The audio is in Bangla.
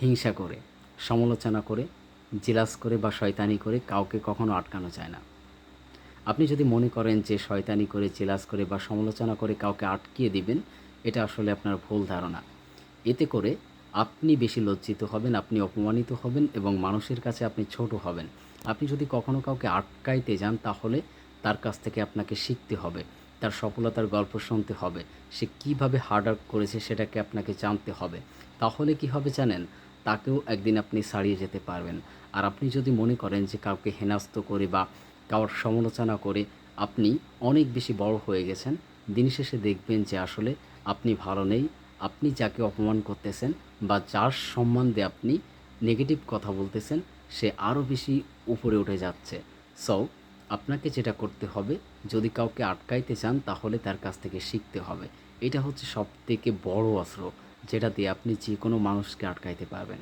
হিংসা করে, সমালোচনা করে, জেলাস করে বা শয়তানি করে কাউকে কখনো আটকানো যায় না। আপনি যদি মনে করেন যে শয়তানি করে, জেলাস করে বা সমালোচনা করে কাউকে আটকিয়ে দিবেন, এটা আসলে আপনার ভুল ধারণা। এতে করে আপনি বেশি লজ্জিত হবেন, আপনি অপমানিত হবেন এবং মানুষের কাছে আপনি ছোট হবেন। আপনি যদি কখনো কাউকে আটকাইতে যান তাহলে তার কাছ থেকে আপনাকে শিখতে হবে। তার সফলতার গল্প শুনতে হবে। সে কীভাবে হার্ড ওয়ার্ক করেছে সেটাকে আপনাকে জানতে হবে। তাহলে কি হবে জানেন? তাকেও একদিন আপনি ছাড়িয়ে যেতে পারবেন। আর আপনি যদি মনে করেন যে কাউকে হেনস্থা করে বা কারোর সমালোচনা করে আপনি অনেক বেশি বড় হয়ে গেছেন, দিন শেষে দেখবেন যে আসলে আপনি ভালো নেই। আপনি যাকে অপমান করতেছেন বা যার সম্বন্ধে আপনি নেগেটিভ কথা বলতেছেন, সে আরও বেশি উপরে উঠে যাচ্ছে। সো আপনাকে যেটা করতে হবে, যদি কাউকে আটকাইতে চান তাহলে তার কাছ থেকে শিখতে হবে। এটা হচ্ছে সবথেকে বড় অস্ত্র, যেটা দিয়ে আপনি যে কোনো মানুষকে আটকাইতে পারবেন।